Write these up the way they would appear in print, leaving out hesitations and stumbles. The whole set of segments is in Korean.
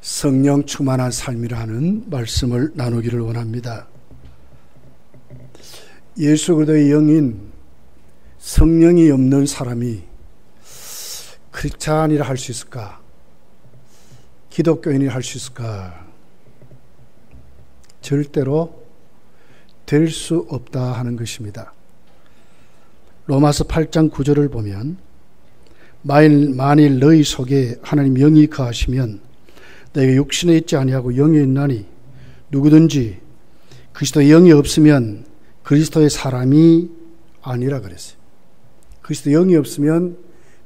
성령 충만한 삶이라는 말씀을 나누기를 원합니다. 예수 그리스도의 영인 성령이 없는 사람이 크리스찬이라 할 수 있을까? 기독교인이라 할 수 있을까? 절대로 될 수 없다 하는 것입니다. 로마서 8장 9절을 보면 만일 너희 속에 하나님 영이 거하시면 너희가 육신에 있지 아니하고 영에 있나니 누구든지 그리스도의 영이 없으면 그리스도의 사람이 아니라 그랬어요. 그리스도 영이 없으면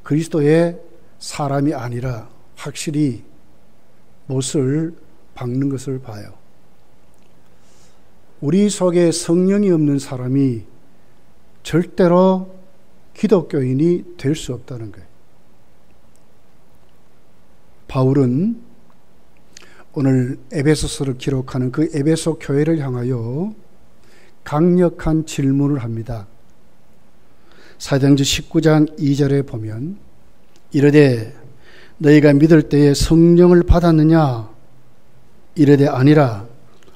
그리스도의 사람이 아니라 확실히 못을 박는 것을 봐요. 우리 속에 성령이 없는 사람이 절대로 기독교인이 될 수 없다는 거예요. 바울은 오늘 에베소서를 기록하는 그 에베소 교회를 향하여 강력한 질문을 합니다. 사도행전 19장 2절에 보면 이르되 너희가 믿을 때에 성령을 받았느냐? 이르되 아니라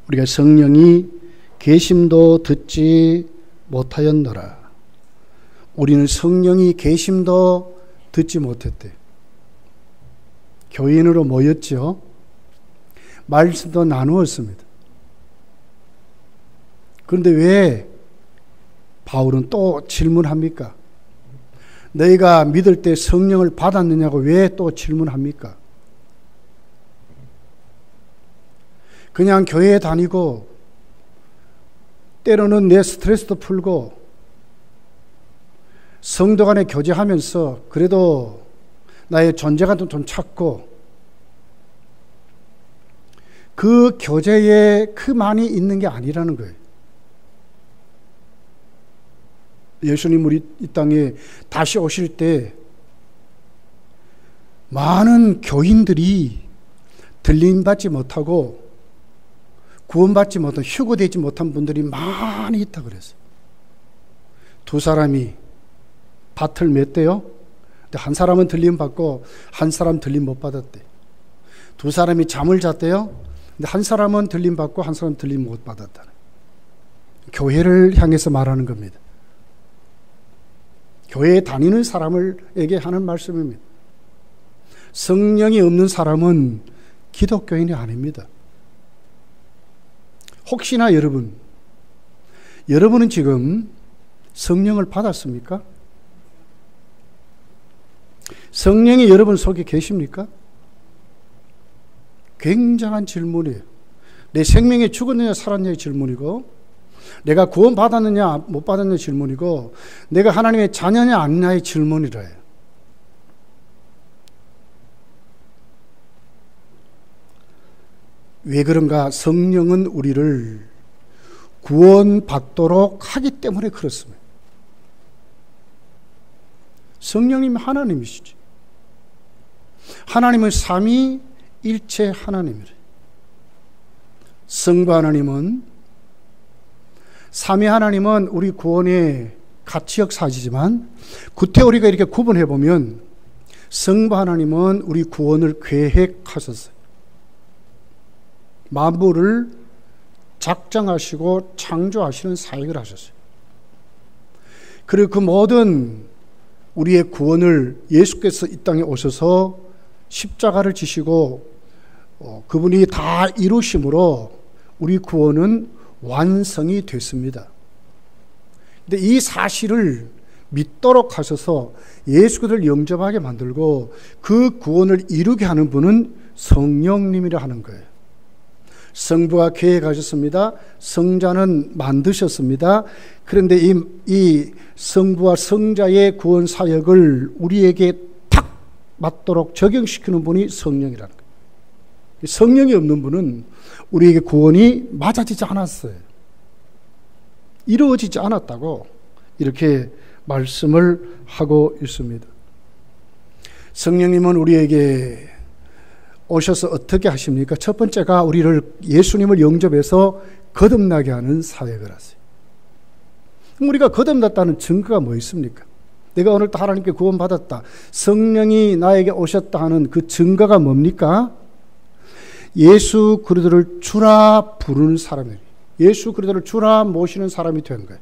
우리가 성령이 계심도 듣지 못하였노라. 우리는 성령이 계심도 듣지 못했대. 교인으로 모였죠. 말씀도 나누었습니다. 그런데 왜 바울은 또 질문합니까? 너희가 믿을 때 성령을 받았느냐고 왜 또 질문합니까? 그냥 교회에 다니고 때로는 내 스트레스도 풀고 성도 간에 교제하면서 그래도 나의 존재감도 좀 찾고 그 교제에 그만이 있는 게 아니라는 거예요. 예수님 우리 이 땅에 다시 오실 때 많은 교인들이 들림받지 못하고 구원받지 못한 휴거되지 못한 분들이 많이 있다 그랬어요. 두 사람이 밭을 맸대요. 근데 한 사람은 들림받고 한 사람 들림 못 받았대. 두 사람이 잠을 잤대요. 근데 한 사람은 들림받고 한 사람은 들림 못 받았다. 교회를 향해서 말하는 겁니다. 교회에 다니는 사람에게 하는 말씀입니다. 성령이 없는 사람은 기독교인이 아닙니다. 혹시나 여러분은 지금 성령을 받았습니까? 성령이 여러분 속에 계십니까? 굉장한 질문이에요. 내 생명이 죽었느냐 살았느냐의 질문이고, 내가 구원받았느냐 못 받았느냐의 질문이고, 내가 하나님의 자녀냐 아니냐의 질문이라 해요. 왜 그런가? 성령은 우리를 구원받도록 하기 때문에 그렇습니다. 성령님이 하나님이시지. 하나님은 삼위일체 하나님이래. 성부 하나님은, 삼위 하나님은 우리 구원의 가치 역사지만 구태 우리가 이렇게 구분해 보면 성부 하나님은 우리 구원을 계획하셨어요. 만물을 작정하시고 창조하시는 사역을 하셨어요. 그리고 그 모든 우리의 구원을 예수께서 이 땅에 오셔서 십자가를 지시고 그분이 다 이루심으로 우리 구원은 완성이 됐습니다. 근데 이 사실을 믿도록 하셔서 예수 그리스도를 영접하게 만들고 그 구원을 이루게 하는 분은 성령님이라 하는 거예요. 성부가 계획하셨습니다. 성자는 만드셨습니다. 그런데 이 성부와 성자의 구원 사역을 우리에게 탁 맞도록 적용시키는 분이 성령이라는 거예요. 성령이 없는 분은 우리에게 구원이 맞아지지 않았어요. 이루어지지 않았다고 이렇게 말씀을 하고 있습니다. 성령님은 우리에게 오셔서 어떻게 하십니까? 첫 번째가 우리를 예수님을 영접해서 거듭나게 하는 사역을 하세요. 우리가 거듭났다는 증거가 뭐 있습니까? 내가 오늘도 하나님께 구원받았다, 성령이 나에게 오셨다 하는 그 증거가 뭡니까? 예수 그리스도를 주라 부르는 사람이에요. 예수 그리스도를 주라 모시는 사람이 된 거예요.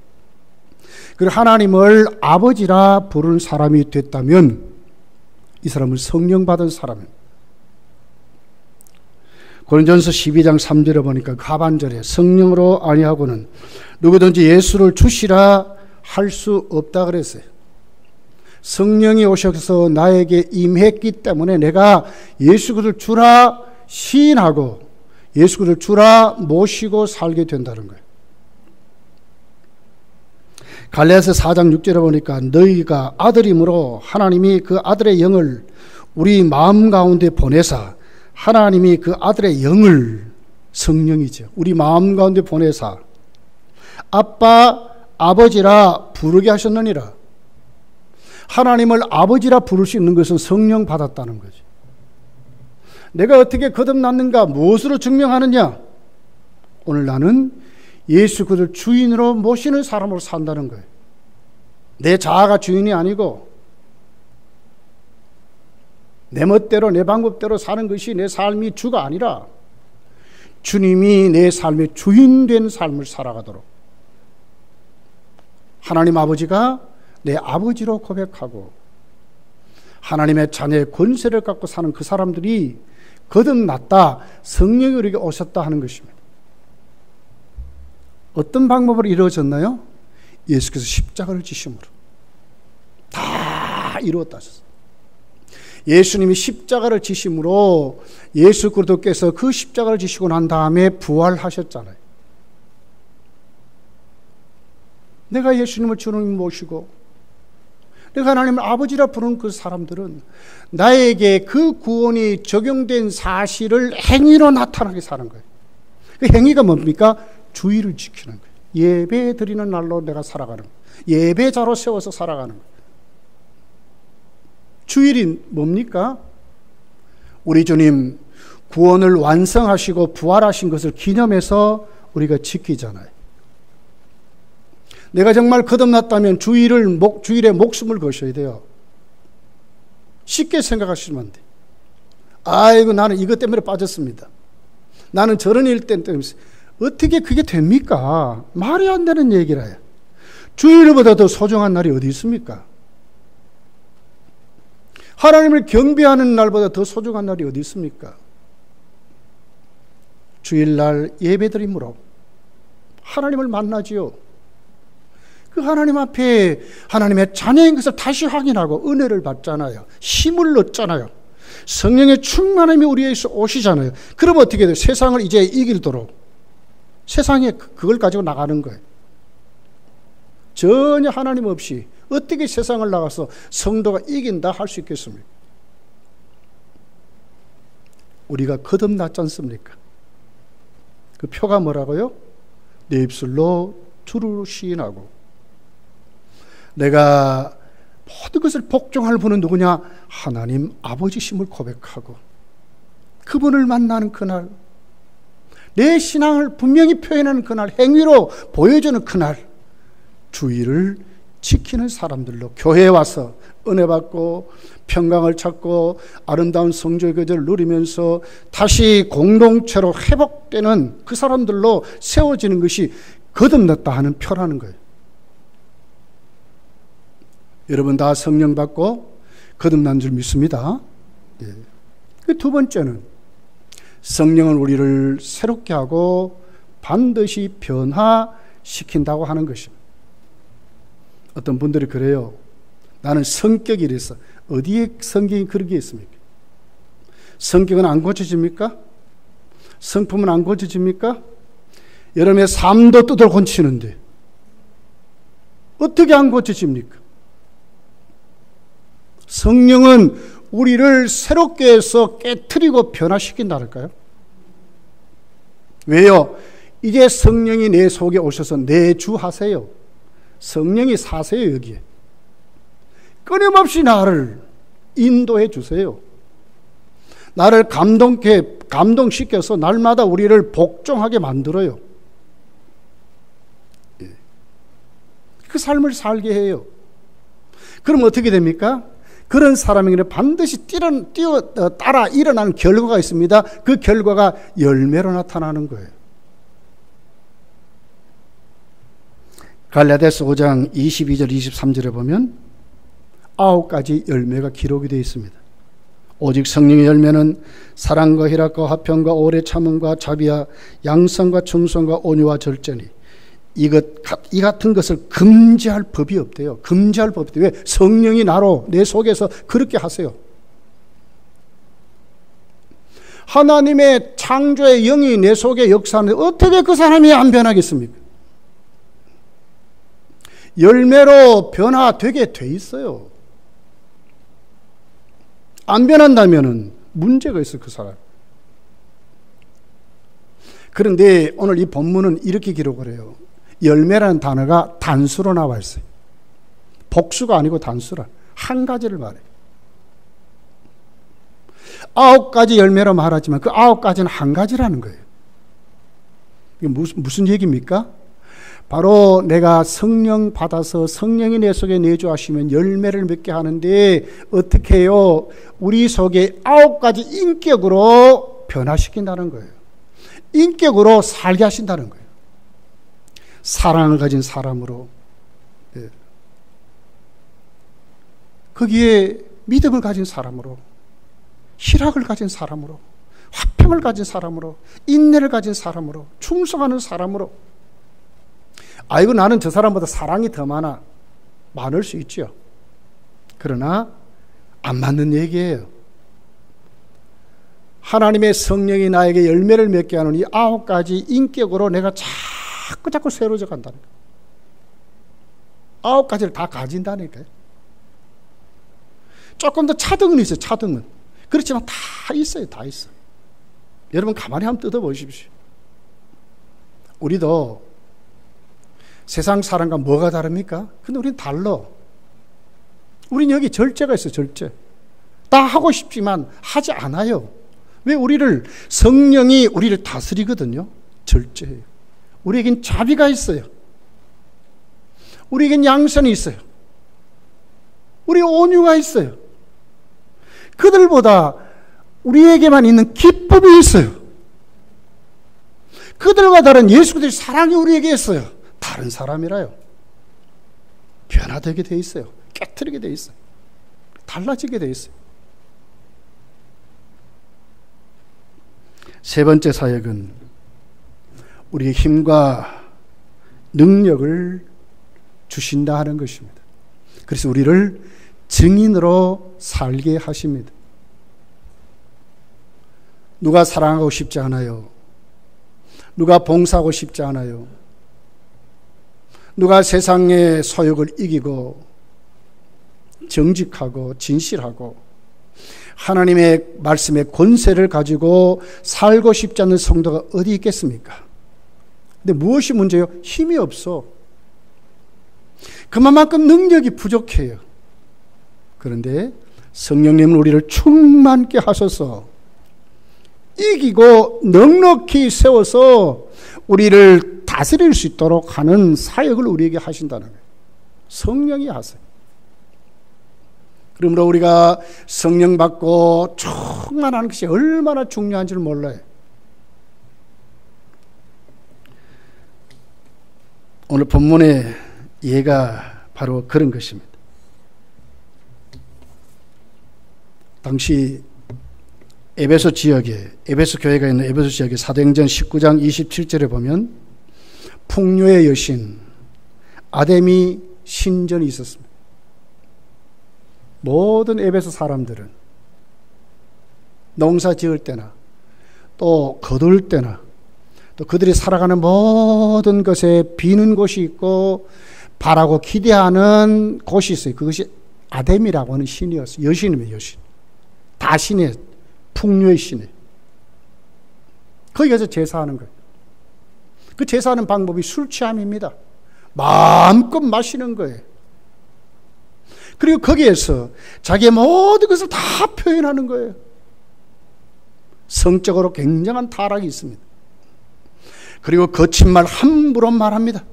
그리고 하나님을 아버지라 부르는 사람이 됐다면 이 사람은 성령 받은 사람입니다. 고린도전서 12장 3절에 보니까 하반절에 성령으로 아니하고는 누구든지 예수를 주시라 할 수 없다 그랬어요. 성령이 오셔서 나에게 임했기 때문에 내가 예수 그리스도를 주라 시인하고 예수 그리스도를 주라 모시고 살게 된다는 거예요. 갈라디아서 4장 6절에 보니까 너희가 아들이므로 하나님이 그 아들의 영을 우리 마음 가운데 보내사 하나님이 그 아들의 영을 성령이죠. 우리 마음 가운데 보내사 아빠 아버지라 부르게 하셨느니라. 하나님을 아버지라 부를 수 있는 것은 성령 받았다는 거죠. 내가 어떻게 거듭났는가? 무엇으로 증명하느냐? 오늘 나는 예수 그리스도를 주인으로 모시는 사람으로 산다는 거예요. 내 자아가 주인이 아니고 내 멋대로 내 방법대로 사는 것이 내 삶이 주가 아니라 주님이 내 삶의 주인 된 삶을 살아가도록 하나님 아버지가 내 아버지로 고백하고 하나님의 자녀의 권세를 갖고 사는 그 사람들이 거듭났다, 성령이 우리에게 오셨다 하는 것입니다. 어떤 방법으로 이루어졌나요? 예수께서 십자가를 지심으로 다 이루었다 하셨어요. 예수님이 십자가를 지심으로 예수 그리스도께서 그 십자가를 지시고 난 다음에 부활하셨잖아요. 내가 예수님을 주님 모시고 내가 하나님을 아버지라 부르는 그 사람들은 나에게 그 구원이 적용된 사실을 행위로 나타나게 사는 거예요. 그 행위가 뭡니까? 주의를 지키는 거예요. 예배 드리는 날로 내가 살아가는 거예요. 예배자로 세워서 살아가는 거예요. 주일이 뭡니까? 우리 주님 구원을 완성하시고 부활하신 것을 기념해서 우리가 지키잖아요. 내가 정말 거듭났다면 주일에 목숨을 거셔야 돼요. 쉽게 생각하시면 안 돼. 아이고 나는 이것 때문에 빠졌습니다. 나는 저런 일 때문에. 어떻게 그게 됩니까? 말이 안 되는 얘기라요. 주일보다 더 소중한 날이 어디 있습니까? 하나님을 경배하는 날보다 더 소중한 날이 어디 있습니까? 주일날 예배드림으로 하나님을 만나지요. 그 하나님 앞에 하나님의 자녀인 것을 다시 확인하고 은혜를 받잖아요. 힘을 얻잖아요. 성령의 충만함이 우리에게서 오시잖아요. 그럼 어떻게 돼요? 세상을 이제 이기도록 세상에 그걸 가지고 나가는 거예요. 전혀 하나님 없이 어떻게 세상을 나가서 성도가 이긴다 할 수 있겠습니까? 우리가 거듭났지 않습니까? 그 표가 뭐라고요? 내 입술로 주를 시인하고 내가 모든 것을 복종할 분은 누구냐? 하나님 아버지심을 고백하고 그분을 만나는 그날, 내 신앙을 분명히 표현하는 그날, 행위로 보여주는 그날, 주의를 지키는 사람들로 교회에 와서 은혜 받고 평강을 찾고 아름다운 성도의 교제를 누리면서 다시 공동체로 회복되는 그 사람들로 세워지는 것이 거듭났다 하는 표라는 거예요. 여러분 다 성령 받고 거듭난 줄 믿습니다. 예. 두 번째는 성령은 우리를 새롭게 하고 반드시 변화시킨다고 하는 것입니다. 어떤 분들이 그래요. 나는 성격이 이래서. 어디에 성경이 그렇게 있습니까? 성격은 안 고쳐집니까? 성품은 안 고쳐집니까? 여러분의 삶도 뜯어 고치는데 어떻게 안 고쳐집니까? 성령은 우리를 새롭게 해서 깨트리고 변화시킨다랄까요? 왜요? 이제 성령이 내 속에 오셔서 내주하세요. 성령이 사세요. 여기에 끊임없이 나를 인도해 주세요. 나를 감동시켜서 날마다 우리를 복종하게 만들어요. 그 삶을 살게 해요. 그럼 어떻게 됩니까? 그런 사람에게는 반드시 따라 일어나는 결과가 있습니다. 그 결과가 열매로 나타나는 거예요. 갈라디아서 5장 22절 23절에 보면 9가지 열매가 기록이 되어 있습니다. 오직 성령의 열매는 사랑과 희락과 화평과 오래 참음과 자비와 양성과 충성과 온유와 절제니 이 같은 것을 금지할 법이 없대요. 금지할 법이 없대요. 왜? 성령이 나로 내 속에서 그렇게 하세요. 하나님의 창조의 영이 내 속에 역사하는데 어떻게 그 사람이 안 변하겠습니까? 열매로 변화되게 돼 있어요. 안 변한다면은 문제가 있어, 그 사람. 그런데 오늘 이 본문은 이렇게 기록을 해요. 열매라는 단어가 단수로 나와 있어요. 복수가 아니고 단수라. 한 가지를 말해요. 9가지 열매로 말하지만 그 9가지는 한 가지라는 거예요. 이게 무슨 얘기입니까? 바로 내가 성령 받아서 성령이 내 속에 내주하시면 열매를 맺게 하는데 어떻게 해요? 우리 속에 9가지 인격으로 변화시킨다는 거예요. 인격으로 살게 하신다는 거예요. 사랑을 가진 사람으로, 거기에 믿음을 가진 사람으로, 희락을 가진 사람으로, 화평을 가진 사람으로, 인내를 가진 사람으로, 충성하는 사람으로. 아이고, 나는 저 사람보다 사랑이 더 많을 수 있죠. 그러나 안 맞는 얘기예요. 하나님의 성령이 나에게 열매를 맺게 하는 이 9가지 인격으로 내가 자꾸 새로워져 간다는 거예요. 9가지를 다 가진다니까요. 조금 더 차등은 있어요. 차등은. 그렇지만 다 있어요. 다 있어요. 여러분 가만히 한번 뜯어보십시오. 우리도 세상 사람과 뭐가 다릅니까? 근데 우리는 달라. 우린 여기 절제가 있어요. 절제. 다 하고 싶지만 하지 않아요. 왜? 성령이 우리를 다스리거든요. 절제해요. 우리에겐 자비가 있어요. 우리에겐 양선이 있어요. 우리 온유가 있어요. 그들보다 우리에게만 있는 기쁨이 있어요. 그들과 다른 예수 그리스도의 사랑이 우리에게 있어요. 다른 사람이라요. 변화되게 돼 있어요. 깨트리게 돼 있어요. 달라지게 돼 있어요. 세 번째 사역은 우리의 힘과 능력을 주신다 하는 것입니다. 그래서 우리를 증인으로 살게 하십니다. 누가 사랑하고 싶지 않아요? 누가 봉사하고 싶지 않아요? 누가 세상의 소욕을 이기고 정직하고 진실하고 하나님의 말씀의 권세를 가지고 살고 싶지 않는 성도가 어디 있겠습니까? 근데 무엇이 문제예요? 힘이 없어. 그만큼 능력이 부족해요. 그런데 성령님은 우리를 충만케 하셔서 이기고 넉넉히 세워서 우리를 다스릴 수 있도록 하는 사역을 우리에게 하신다는 거예요. 성령이 하세요. 그러므로 우리가 성령 받고 충만하는 것이 얼마나 중요한지를 몰라요. 오늘 본문의 예가 바로 그런 것입니다. 당시 에베소 교회가 있는 에베소 지역의 사도행전 19장 27절에 보면 풍요의 여신 아데미 신전이 있었습니다. 모든 에베소 사람들은 농사 지을 때나 또 거둘 때나 또 그들이 살아가는 모든 것에 비는 곳이 있고 바라고 기대하는 곳이 있어요. 그것이 아데미라고 하는 신이었어요. 여신이에요. 여신. 다 신이에요. 풍요의 신이에요. 거기 가서 제사하는 거예요. 그 제사하는 방법이 술 취함입니다. 마음껏 마시는 거예요. 그리고 거기에서 자기의 모든 것을 다 표현하는 거예요. 성적으로 굉장한 타락이 있습니다. 그리고 거친 말 함부로 말합니다.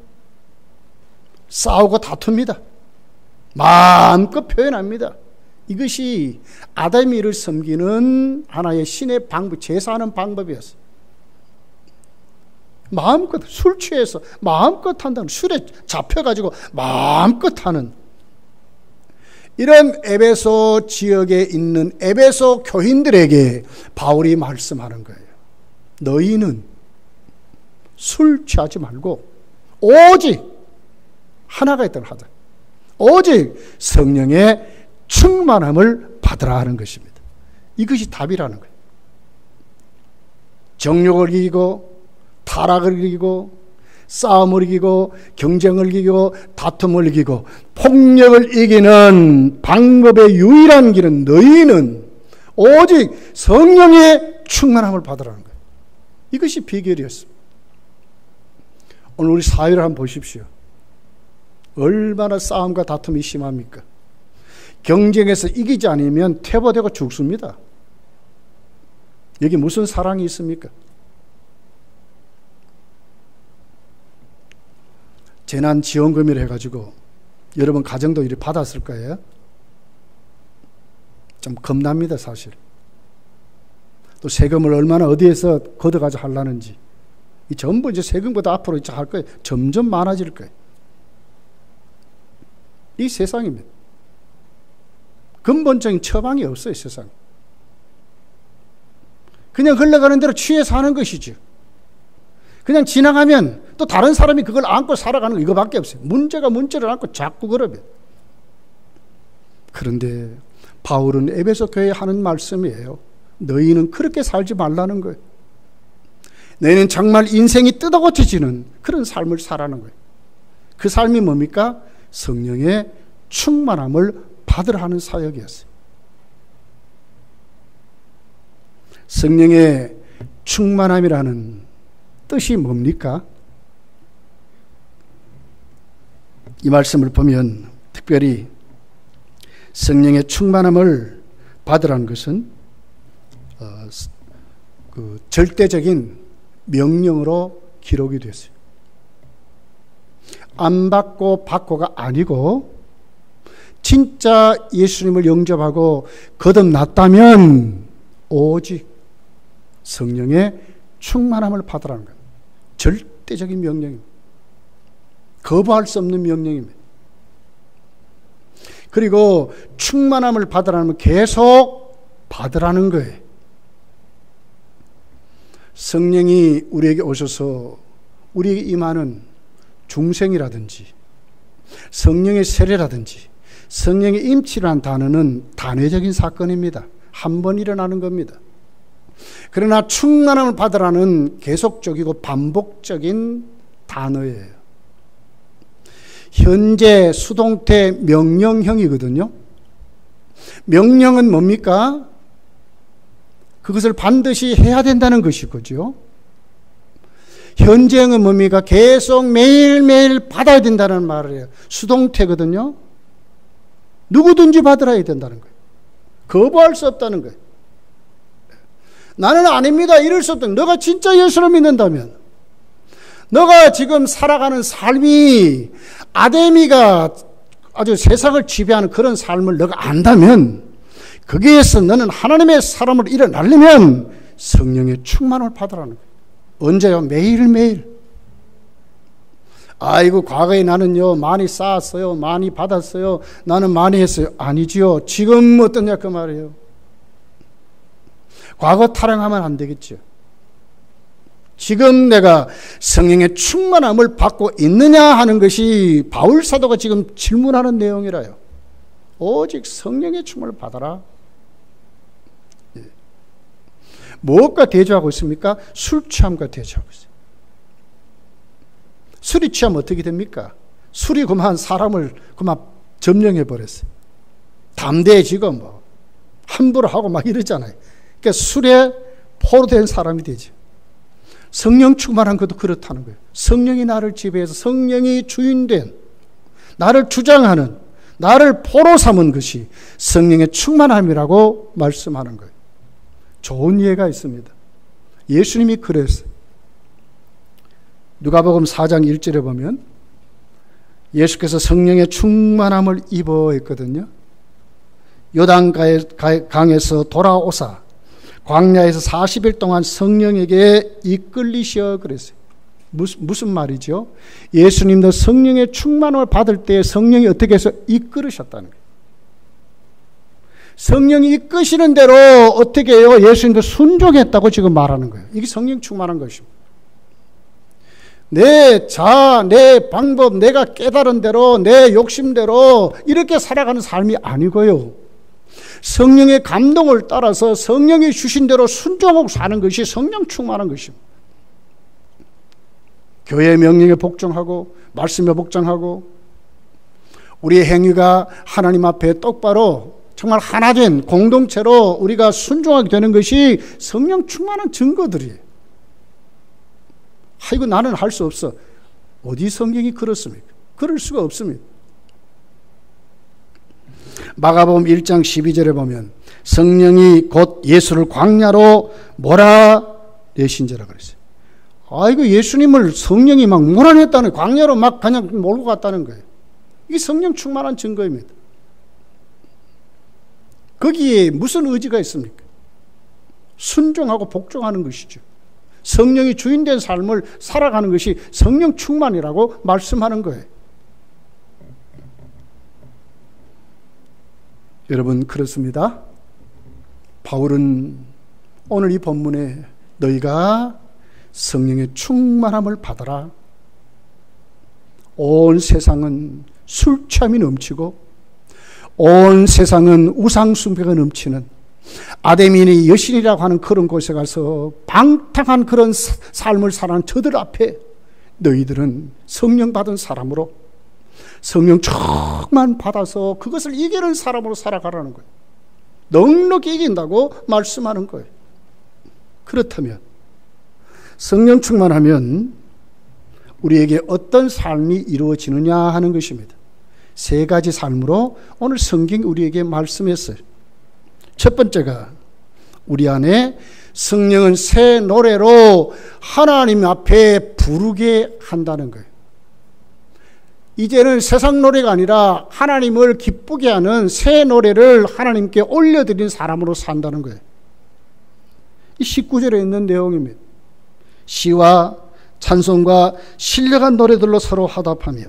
싸우고 다툽니다. 마음껏 표현합니다. 이것이 아담이를 섬기는 하나의 신의 방법, 제사하는 방법이었어요. 마음껏 술 취해서 마음껏 한다는, 술에 잡혀가지고 마음껏 하는, 이런 에베소 지역에 있는 에베소 교인들에게 바울이 말씀하는 거예요. 너희는 술 취하지 말고 오직 하나가 있다고 하자. 오직 성령의 충만함을 받으라 하는 것입니다. 이것이 답이라는 거예요. 정욕을 이기고 타락을 이기고 싸움을 이기고 경쟁을 이기고 다툼을 이기고 폭력을 이기는 방법의 유일한 길은 너희는 오직 성령의 충만함을 받으라는 거예요. 이것이 비결이었습니다. 오늘 우리 사회를 한번 보십시오. 얼마나 싸움과 다툼이 심합니까? 경쟁에서 이기지 않으면 퇴보되고 죽습니다. 여기 무슨 사랑이 있습니까? 재난지원금이라 해가지고 여러분 가정도 이렇게 받았을 거예요. 좀 겁납니다, 사실. 또 세금을 얼마나 어디에서 걷어가지고 하려는지. 이 전부 이제 세금보다 앞으로 할 거예요. 점점 많아질 거예요. 이 세상입니다. 근본적인 처방이 없어요, 세상. 그냥 흘러가는 대로 취해 사는 것이죠. 그냥 지나가면 또 다른 사람이 그걸 안고 살아가는 거 이거밖에 없어요. 문제가 문제를 안고 자꾸 그러면. 그런데 바울은 에베소 교회에 하는 말씀이에요. 너희는 그렇게 살지 말라는 거예요. 너희는 정말 인생이 뜯어고쳐지는 그런 삶을 살라는 거예요. 그 삶이 뭡니까? 성령의 충만함을 받으라 하는 사역이었어요. 성령의 충만함이라는 뜻이 뭡니까? 이 말씀을 보면 특별히 성령의 충만함을 받으라는 것은 그 절대적인 명령으로 기록이 됐어요. 안 받고 받고가 아니고 진짜 예수님을 영접하고 거듭났다면 오직 성령의 충만함을 받으라는 거예요. 절대적인 명령입니다. 거부할 수 없는 명령입니다. 그리고 충만함을 받으라는 계속 받으라는 거예요. 성령이 우리에게 오셔서 우리에게 임하는 중생이라든지 성령의 세례라든지 성령의 임치라는 단어는 단회적인 사건입니다. 한 번 일어나는 겁니다. 그러나 충만함을 받으라는 계속적이고 반복적인 단어예요. 현재 수동태 명령형이거든요. 명령은 뭡니까? 그것을 반드시 해야 된다는 것이거죠. 현재형은 뭡니까? 계속 매일매일 받아야 된다는 말이에요. 수동태거든요. 누구든지 받으라야 된다는 거예요. 거부할 수 없다는 거예요. 나는 아닙니다. 이럴 수 없다. 너가 진짜 예수를 믿는다면, 너가 지금 살아가는 삶이 아데미가 아주 세상을 지배하는 그런 삶을 너가 안다면, 거기에서 너는 하나님의 사람으로 일어나려면 성령의 충만을 받으라는 거예요. 언제요? 매일매일. 아이고 과거에 나는요 많이 쌓았어요, 많이 받았어요, 나는 많이 했어요. 아니지요. 지금 어떠냐 그 말이에요. 과거 타령하면 안 되겠죠. 지금 내가 성령의 충만함을 받고 있느냐 하는 것이 바울 사도가 지금 질문하는 내용이라요. 오직 성령의 충만을 받아라. 무엇과 대조하고 있습니까? 술 취함과 대조하고 있어요. 술이 취하면 어떻게 됩니까? 술이 그만 사람을 그만 점령해 버렸어요. 담대해지고 뭐 함부로 하고 막 이러잖아요. 그러니까 술에 포로된 사람이 되죠. 성령 충만한 것도 그렇다는 거예요. 성령이 나를 지배해서 성령이 주인된, 나를 주장하는, 나를 포로 삼은 것이 성령의 충만함이라고 말씀하는 거예요. 좋은 예가 있습니다. 예수님이 그랬어요. 누가복음 4장 1절에 보면 예수께서 성령의 충만함을 입어 했거든요. 요단강에서 돌아오사 광야에서 40일 동안 성령에게 이끌리셔 그랬어요. 무슨 말이죠? 예수님도 성령의 충만을 받을 때 성령이 어떻게 해서 이끌으셨다는 거예요. 성령이 이끄시는 대로 어떻게 해요? 예수님도 순종했다고 지금 말하는 거예요. 이게 성령 충만한 것입니다. 내 자아, 내 방법, 내가 깨달은 대로, 내 욕심대로 이렇게 살아가는 삶이 아니고요. 성령의 감동을 따라서 성령이 주신 대로 순종하고 사는 것이 성령 충만한 것입니다. 교회의 명령에 복종하고 말씀에 복종하고 우리의 행위가 하나님 앞에 똑바로 정말 하나된 공동체로 우리가 순종하게 되는 것이 성령 충만한 증거들이에요. 이거 나는 할 수 없어. 어디 성경이 그렇습니까? 그럴 수가 없습니다. 마가복음 1장 12절에 보면 성령이 곧 예수를 광야로 몰아내신지라 그랬어요. 이거 예수님을 성령이 막 몰아냈다는, 광야로 막 그냥 몰고 갔다는 거예요. 이게 성령 충만한 증거입니다. 거기에 무슨 의지가 있습니까? 순종하고 복종하는 것이죠. 성령이 주인된 삶을 살아가는 것이 성령 충만이라고 말씀하는 거예요. 여러분, 그렇습니다. 바울은 오늘 이 본문에 너희가 성령의 충만함을 받아라. 온 세상은 술 취함이 넘치고 온 세상은 우상 숭배가 넘치는 아데민의 여신이라고 하는 그런 곳에 가서 방탕한 그런 삶을 살아가는 저들 앞에 너희들은 성령 받은 사람으로 성령 충만 받아서 그것을 이기는 사람으로 살아가라는 거예요. 넉넉히 이긴다고 말씀하는 거예요. 그렇다면 성령 충만하면 우리에게 어떤 삶이 이루어지느냐 하는 것입니다. 세 가지 삶으로 오늘 성경이 우리에게 말씀했어요. 첫 번째가 우리 안에 성령은 새 노래로 하나님 앞에 부르게 한다는 거예요. 이제는 세상 노래가 아니라 하나님을 기쁘게 하는 새 노래를 하나님께 올려드린 사람으로 산다는 거예요. 이 19절에 있는 내용입니다. 시와 찬송과 신령한 노래들로 서로 화답하며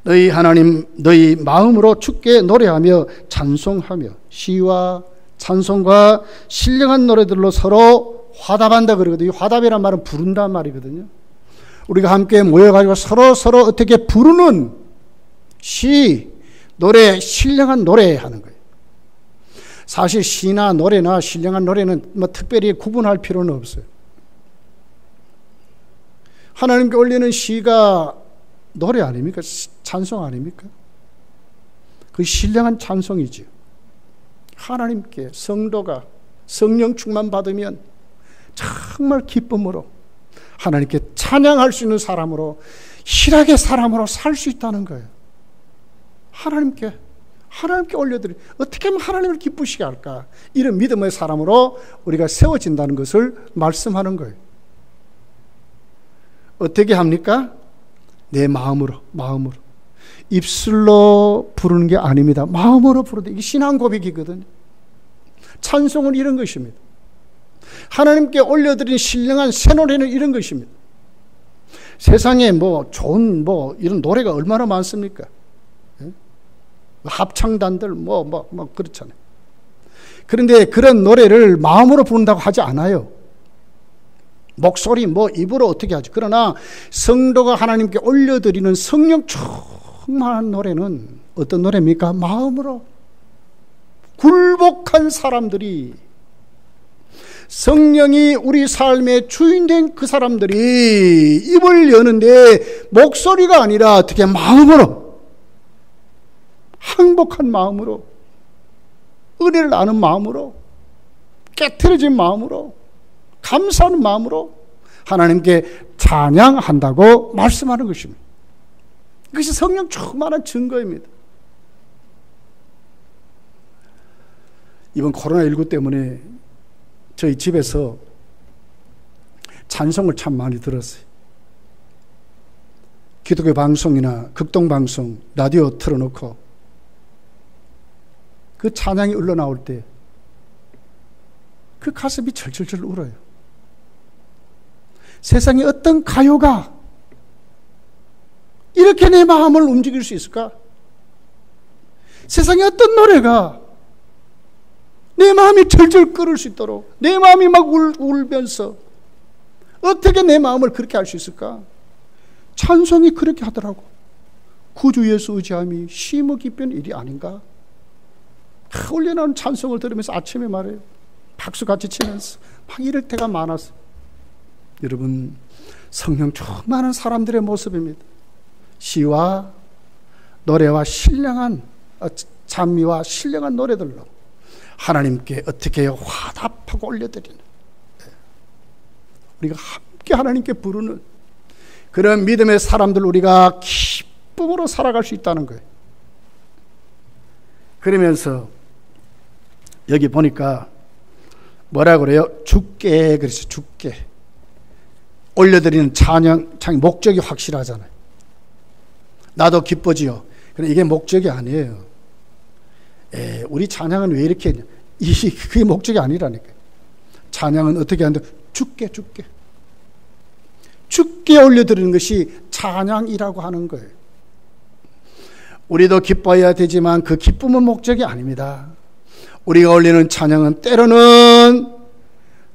너희 하나님 너희 마음으로 주께 노래하며 찬송하며 시와 찬송과 신령한 노래들로 서로 화답한다 그러거든요. 화답이란 말은 부른다는 말이거든요. 우리가 함께 모여가지고 서로 어떻게 부르는 시, 노래, 신령한 노래 하는 거예요. 사실 시나 노래나 신령한 노래는 뭐 특별히 구분할 필요는 없어요. 하나님께 올리는 시가 노래 아닙니까? 찬송 아닙니까? 그 신령한 찬송이지요. 하나님께 성도가 성령 충만 받으면 정말 기쁨으로 하나님께 찬양할 수 있는 사람으로 희락의 사람으로 살 수 있다는 거예요. 하나님께 올려드리 어떻게 하면 하나님을 기쁘시게 할까? 이런 믿음의 사람으로 우리가 세워진다는 것을 말씀하는 거예요. 어떻게 합니까? 내 마음으로 입술로 부르는 게 아닙니다. 마음으로 부르다. 이게 신앙 고백이거든요. 찬송은 이런 것입니다. 하나님께 올려드린 신령한 새 노래는 이런 것입니다. 세상에 좋은 이런 노래가 얼마나 많습니까? 예? 합창단들 그렇잖아요. 그런데 그런 노래를 마음으로 부른다고 하지 않아요. 목소리 입으로 어떻게 하죠. 그러나 성도가 하나님께 올려드리는 성령 충만한 노래는 어떤 노래입니까? 마음으로 굴복한 사람들이 성령이 우리 삶의 주인된 그 사람들이 입을 여는데 목소리가 아니라 어떻게 마음으로 항복한 마음으로 은혜를 아는 마음으로 깨트려진 마음으로 감사하는 마음으로 하나님께 찬양한다고 말씀하는 것입니다. 그것이 성령 충만한 증거입니다. 이번 코로나19 때문에 저희 집에서 찬송을 참 많이 들었어요. 기독교 방송이나 극동방송, 라디오 틀어놓고 그 찬양이 흘러나올 때 그 가슴이 절절절 울어요. 세상에 어떤 가요가 이렇게 내 마음을 움직일 수 있을까? 세상에 어떤 노래가 내 마음이 절절 끓을 수 있도록, 내 마음이 막 울면서 어떻게 내 마음을 그렇게 할 수 있을까? 찬송이 그렇게 하더라고. 구주 예수 의지함이 심히 기쁜 일이 아닌가? 올려나오는 찬송을 들으면서 아침에 말해요. 박수같이 치면서 막 이럴 때가 많았어. 여러분, 성령 충만한 사람들의 모습입니다. 시와 노래와 신령한 찬미와 신령한 노래들로 하나님께 어떻게 화답하고 올려드리는, 우리가 함께 하나님께 부르는 그런 믿음의 사람들, 우리가 기쁨으로 살아갈 수 있다는 거예요. 그러면서 여기 보니까 뭐라 그래요? 주께, 그래서 주께 올려드리는 찬양 목적이 확실하잖아요. 나도 기뻐지요. 그런데 이게 목적이 아니에요. 우리 찬양은 왜 이렇게 했냐? 그게 목적이 아니라니까요. 찬양은 어떻게 하는데 주께 올려드리는 것이 찬양이라고 하는 거예요. 우리도 기뻐해야 되지만 그 기쁨은 목적이 아닙니다. 우리가 올리는 찬양은 때로는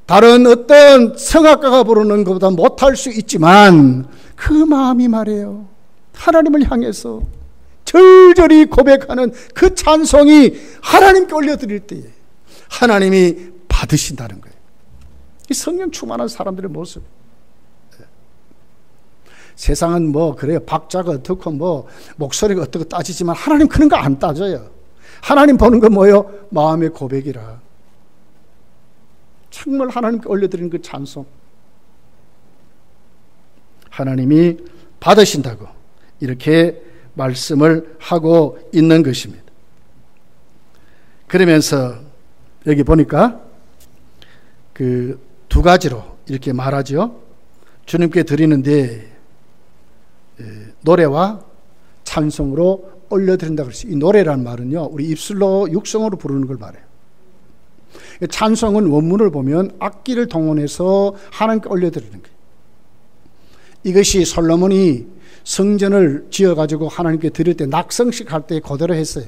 다른 어떤 성악가가 부르는 것보다 못할 수 있지만 그 마음이 말이에요. 하나님을 향해서 절절히 고백하는 그 찬송이 하나님께 올려드릴 때에 하나님이 받으신다는 거예요. 이 성령 충만한 사람들의 모습. 세상은 뭐 그래요. 박자가 어떻고 뭐 목소리가 어떻고 따지지만 하나님 그런 거 안 따져요. 하나님 보는 건 뭐예요? 마음의 고백이라. 정말 하나님께 올려드리는 그 찬송, 하나님이 받으신다고 이렇게 말씀을 하고 있는 것입니다. 그러면서 여기 보니까 그 두 가지로 이렇게 말하죠. 주님께 드리는데 노래와 찬송으로 올려드린다 그랬어요. 이 노래라는 말은요, 우리 입술로 육성으로 부르는 걸 말해요. 찬송은 원문을 보면 악기를 동원해서 하나님께 올려드리는 거예요. 이것이 솔로몬이 성전을 지어가지고 하나님께 드릴 때 낙성식 할 때 그대로 했어요.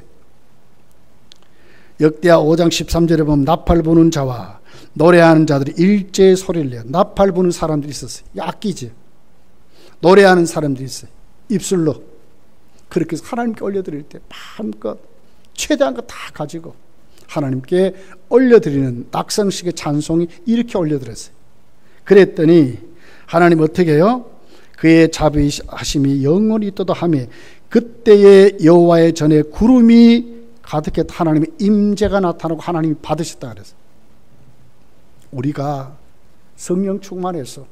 역대하 5장 13절에 보면 나팔 부는 자와 노래하는 자들이 일제히 소리를 내요. 나팔 부는 사람들이 있었어요. 악기지. 노래하는 사람들이 있어요. 입술로. 그렇게 해서 하나님께 올려드릴 때 마음껏 최대한 거 다 가지고 하나님께 올려드리는 낙성식의 찬송이 이렇게 올려드렸어요. 그랬더니 하나님 어떻게 해요? 그의 자비하심이 영원히 있도다 하며 그때의 여호와의 전에 구름이 가득해 하나님의 임재가 나타나고 하나님이 받으셨다 그랬어요. 우리가 성령 충만해서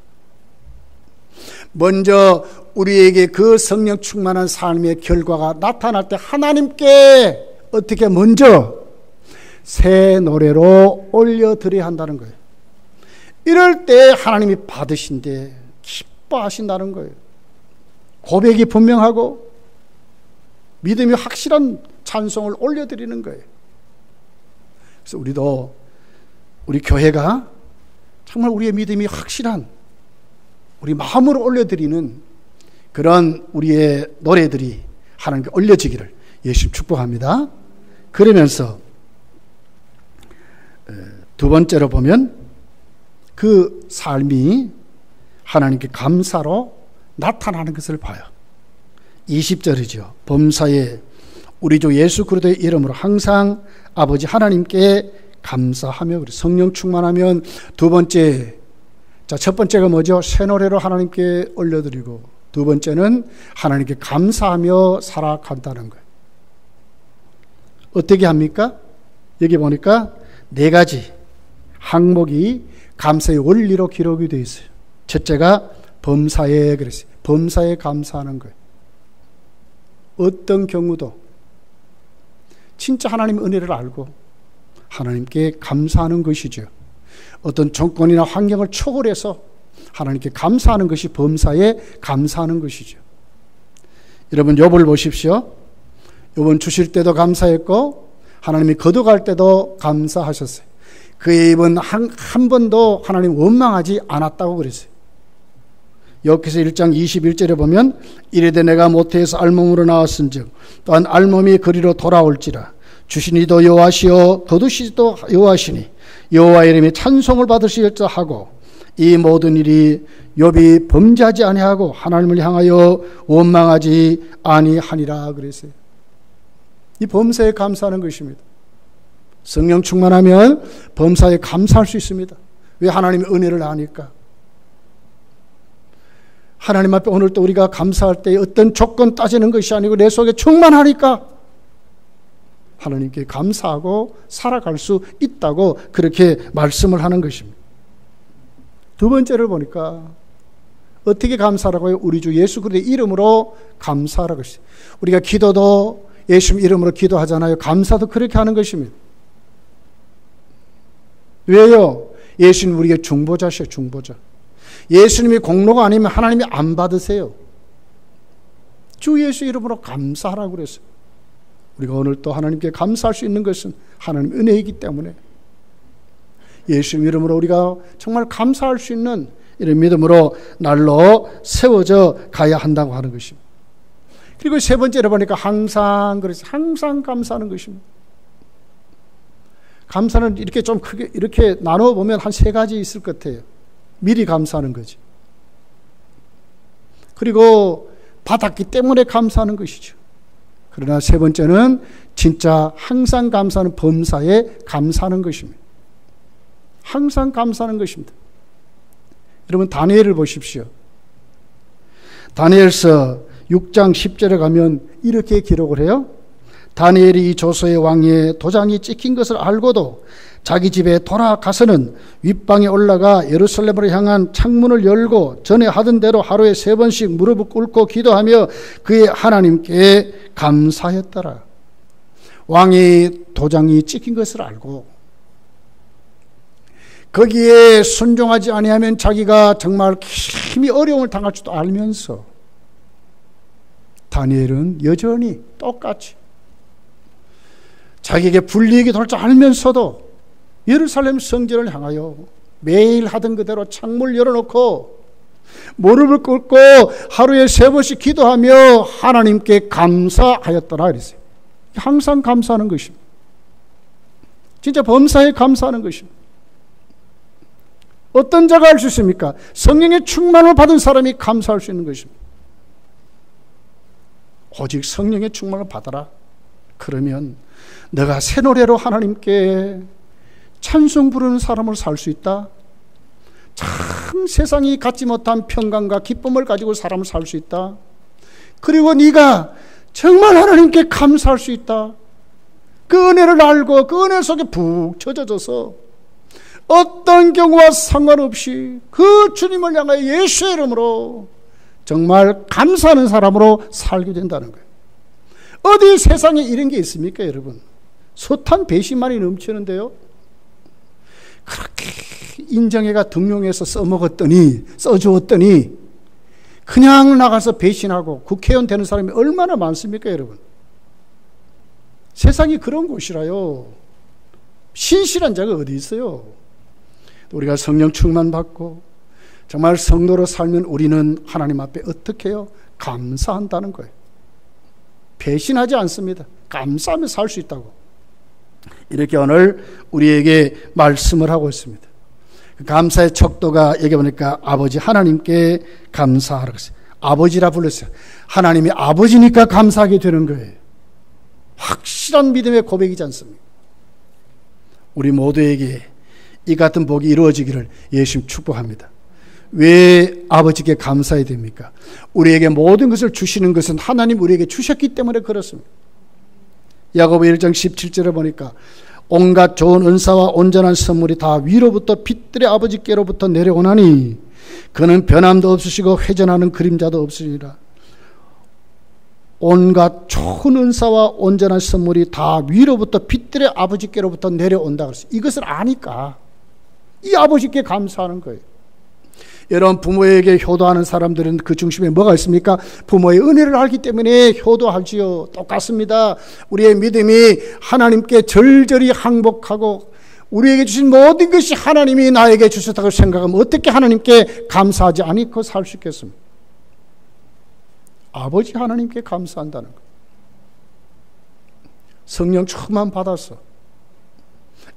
먼저 우리에게 그 성령 충만한 삶의 결과가 나타날 때 하나님께 어떻게 먼저 새 노래로 올려드려야 한다는 거예요. 이럴 때 하나님이 받으신데 기뻐하신다는 거예요. 고백이 분명하고 믿음이 확실한 찬송을 올려드리는 거예요. 그래서 우리 교회가 정말 우리의 믿음이 확실한 우리 마음으로 올려드리는 그런 우리의 노래들이 하나님께 올려지기를 예수님 축복합니다. 그러면서 두 번째로 보면 그 삶이 하나님께 감사로 나타나는 것을 봐요. 20절이죠. 범사에 우리 주 예수 그리스도의 이름으로 항상 아버지 하나님께 감사하며 성령 충만하면 두 번째, 첫 번째가 뭐죠? 새 노래로 하나님께 올려드리고 두 번째는 하나님께 감사하며 살아간다는 거예요. 어떻게 합니까? 여기 보니까 네 가지 항목이 감사의 원리로 기록이 되어 있어요. 첫째가 범사에 그랬어요. 범사에 감사하는 거예요. 어떤 경우도 진짜 하나님의 은혜를 알고 하나님께 감사하는 것이죠. 어떤 정권이나 환경을 초월해서 하나님께 감사하는 것이 범사에 감사하는 것이죠. 여러분 욥을 보십시오. 욥은 주실 때도 감사했고 하나님이 거둬갈 때도 감사하셨어요. 그의 입은 한 번도 하나님 원망하지 않았다고 그랬어요. 여기서 1장 21절에 보면 이르되 내가 모태에서 알몸으로 나왔은즉 또한 알몸이 그리로 돌아올지라. 주신 이도 여호와시요 거두시도 여호와시니 여호와의 이름이 찬송을 받으실자 하고 이 모든 일이 욥이 범죄하지 아니하고 하나님을 향하여 원망하지 아니하니라 그랬어요. 이 범사에 감사하는 것입니다. 성령 충만하면 범사에 감사할 수 있습니다. 왜? 하나님의 은혜를 아니까. 하나님 앞에 오늘 또 우리가 감사할 때 어떤 조건 따지는 것이 아니고 내 속에 충만하니까 하나님께 감사하고 살아갈 수 있다고 그렇게 말씀을 하는 것입니다. 두 번째를 보니까 어떻게 감사하라고요? 우리 주 예수 그리스도의 이름으로 감사하라고 했어요. 우리가 기도도 예수님 이름으로 기도하잖아요. 감사도 그렇게 하는 것입니다. 왜요? 예수님 우리에게 중보자시요, 중보자. 예수님이 공로가 아니면 하나님이 안 받으세요. 주 예수 이름으로 감사하라고 그랬어요. 우리가 오늘 또 하나님께 감사할 수 있는 것은 하나님 은혜이기 때문에 예수님 이름으로 우리가 정말 감사할 수 있는 이런 믿음으로 날로 세워져 가야 한다고 하는 것입니다. 그리고 세 번째로 보니까 항상 그래서 항상 감사하는 것입니다. 감사는 이렇게 좀 크게 이렇게 나눠 보면 한 세 가지 있을 것 같아요. 미리 감사하는 거지. 그리고 받았기 때문에 감사하는 것이죠. 그러나 세 번째는 진짜 항상 감사하는 범사에 감사하는 것입니다. 항상 감사하는 것입니다. 여러분 다니엘을 보십시오. 다니엘서 6장 10절에 가면 이렇게 기록을 해요. 다니엘이 이 조서의 왕의 도장이 찍힌 것을 알고도 자기 집에 돌아가서는 윗방에 올라가 예루살렘으로 향한 창문을 열고 전에 하던 대로 하루에 3번씩 무릎을 꿇고 기도하며 그의 하나님께 감사했더라. 왕의 도장이 찍힌 것을 알고 거기에 순종하지 아니하면 자기가 정말 힘이 어려움을 당할 줄도 알면서 다니엘은 여전히 똑같이 자기에게 불리익이 돌 줄 알면서도 예루살렘 성전을 향하여 매일 하던 그대로 창문을 열어놓고 무릎을 꿇고 하루에 3번씩 기도하며 하나님께 감사하였더라 그랬어요. 항상 감사하는 것입니다. 진짜 범사에 감사하는 것입니다. 어떤 자가 할 수 있습니까? 성령의 충만을 받은 사람이 감사할 수 있는 것입니다. 오직 성령의 충만을 받아라. 그러면 내가 새 노래로 하나님께 찬송 부르는 사람으로 살 수 있다. 참 세상이 갖지 못한 평강과 기쁨을 가지고 사람을 살 수 있다. 그리고 네가 정말 하나님께 감사할 수 있다. 그 은혜를 알고 그 은혜 속에 푹 젖어져서 어떤 경우와 상관없이 그 주님을 향하여 예수의 이름으로 정말 감사하는 사람으로 살게 된다는 거예요. 어디 세상에 이런 게 있습니까, 여러분? 숱한 배신만이 넘치는데요. 그렇게 인정해가 등용해서 써주었더니 그냥 나가서 배신하고 국회의원 되는 사람이 얼마나 많습니까, 여러분? 세상이 그런 곳이라요. 신실한 자가 어디 있어요? 우리가 성령 충만 받고 정말 성도로 살면 우리는 하나님 앞에 어떻게 해요? 감사한다는 거예요. 배신하지 않습니다. 감사하며 살 수 있다고. 이렇게 오늘 우리에게 말씀을 하고 있습니다. 감사의 척도가 여기 보니까 아버지 하나님께 감사하라고 했어요. 아버지라 불렀어요. 하나님이 아버지니까 감사하게 되는 거예요. 확실한 믿음의 고백이지 않습니까? 우리 모두에게 이 같은 복이 이루어지기를 예수님 축복합니다. 왜 아버지께 감사해야 됩니까? 우리에게 모든 것을 주시는 것은 하나님 우리에게 주셨기 때문에 그렇습니다. 야고보 1장 17절에 보니까 온갖 좋은 은사와 온전한 선물이 다 위로부터 빛들의 아버지께로부터 내려오나니 그는 변함도 없으시고 회전하는 그림자도 없으시니라. 온갖 좋은 은사와 온전한 선물이 다 위로부터 빛들의 아버지께로부터 내려온다 그랬어요. 이것을 아니까 이 아버지께 감사하는 거예요. 여러분, 부모에게 효도하는 사람들은 그 중심에 뭐가 있습니까? 부모의 은혜를 알기 때문에 효도하지요. 똑같습니다. 우리의 믿음이 하나님께 절절히 항복하고 우리에게 주신 모든 것이 하나님이 나에게 주셨다고 생각하면 어떻게 하나님께 감사하지 않고 살 수 있겠습니까? 아버지 하나님께 감사한다는 것. 성령 충만 받아서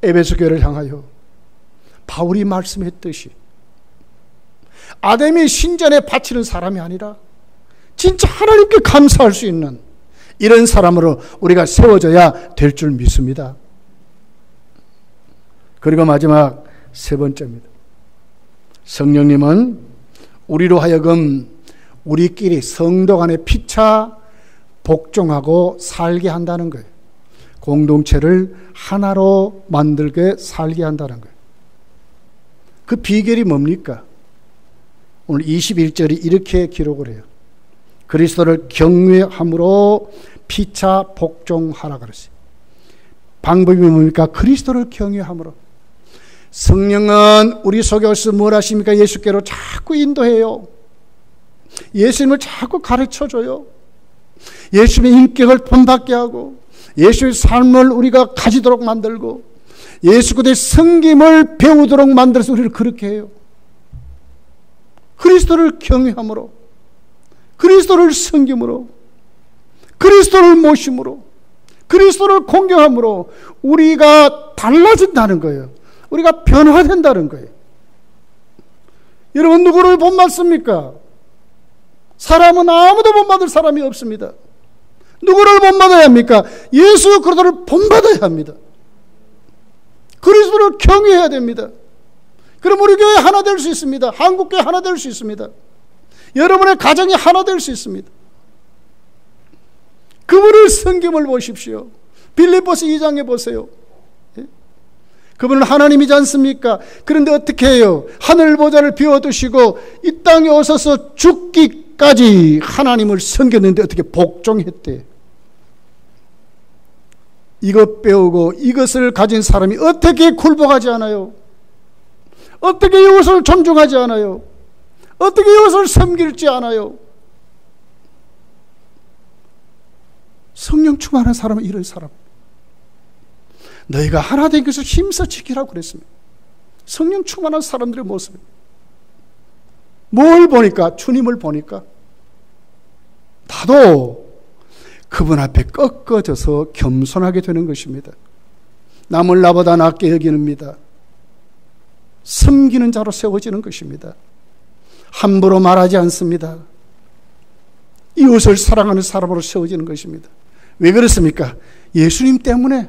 에베소 교회를 향하여 바울이 말씀했듯이 아담이 신전에 바치는 사람이 아니라 진짜 하나님께 감사할 수 있는 이런 사람으로 우리가 세워져야 될 줄 믿습니다. 그리고 마지막 세 번째입니다. 성령님은 우리로 하여금 우리끼리 성도 간에 피차 복종하고 살게 한다는 거예요. 공동체를 하나로 만들게 살게 한다는 거예요. 그 비결이 뭡니까? 오늘 21절이 이렇게 기록을 해요. 그리스도를 경외함으로 피차 복종하라 그랬어요. 방법이 뭡니까? 그리스도를 경외함으로. 성령은 우리 속에 어디서 뭘 하십니까? 예수께로 자꾸 인도해요. 예수님을 자꾸 가르쳐줘요. 예수님의 인격을 본받게 하고 예수의 삶을 우리가 가지도록 만들고 예수 그리스도의 섬김을 배우도록 만들어서 우리를 그렇게 해요. 그리스도를 경외함으로, 그리스도를 섬김으로, 그리스도를 모심으로, 그리스도를 공경함으로 우리가 달라진다는 거예요. 우리가 변화된다는 거예요. 여러분, 누구를 본받습니까? 사람은 아무도 본받을 사람이 없습니다. 누구를 본받아야 합니까? 예수 그리스도를 본받아야 합니다. 그리스도를 경외해야 됩니다. 그럼 우리 교회 하나 될 수 있습니다. 한국교회 하나 될 수 있습니다. 여러분의 가정이 하나 될 수 있습니다. 그분의 섬김을 보십시오. 빌립보서 2장에 보세요. 그분은 하나님이지 않습니까? 그런데 어떻게 해요? 하늘 보좌를 비워두시고 이 땅에 오셔서 죽기까지 하나님을 섬겼는데 어떻게 복종했대? 이것 배우고 이것을 가진 사람이 어떻게 굴복하지 않아요? 어떻게 이것을 존중하지 않아요? 어떻게 이것을 섬길지 않아요? 성령 충만한 사람은 이런 사람. 너희가 하나 된 것을 힘써 지키라고 그랬습니다. 성령 충만한 사람들의 모습입니다. 뭘 보니까? 주님을 보니까 나도 그분 앞에 꺾어져서 겸손하게 되는 것입니다. 남을 나보다 낫게 여기는니다. 섬기는 자로 세워지는 것입니다. 함부로 말하지 않습니다. 이웃을 사랑하는 사람으로 세워지는 것입니다. 왜 그렇습니까? 예수님 때문에.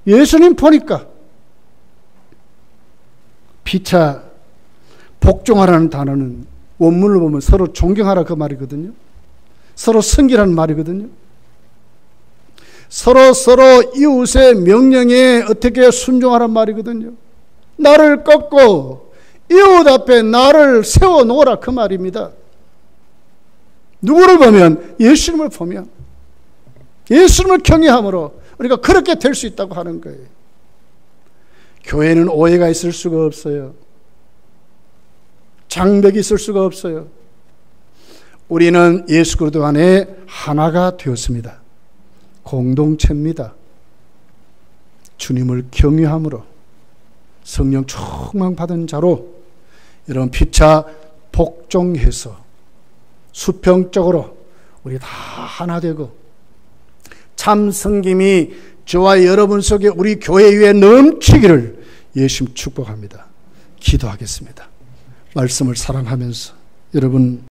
예수님 보니까. 피차 복종하라는 단어는 원문을 보면 서로 존경하라 그 말이거든요. 서로 섬기라는 말이거든요. 서로 이웃의 명령에 어떻게 순종하라는 말이거든요. 나를 꺾고 이웃 앞에 나를 세워놓으라 그 말입니다. 누구를 보면? 예수님을 보면. 예수님을 경외함으로 우리가 그렇게 될 수 있다고 하는 거예요. 교회는 오해가 있을 수가 없어요. 장벽이 있을 수가 없어요. 우리는 예수 그리스도 안에 하나가 되었습니다. 공동체입니다. 주님을 경외함으로 성령 충만 받은 자로 여러분 피차 복종해서 수평적으로 우리 다 하나 되고 참 섬김이 저와 여러분 속에 우리 교회 위에 넘치기를 예수님 축복합니다. 기도하겠습니다. 말씀을 사랑하면서 여러분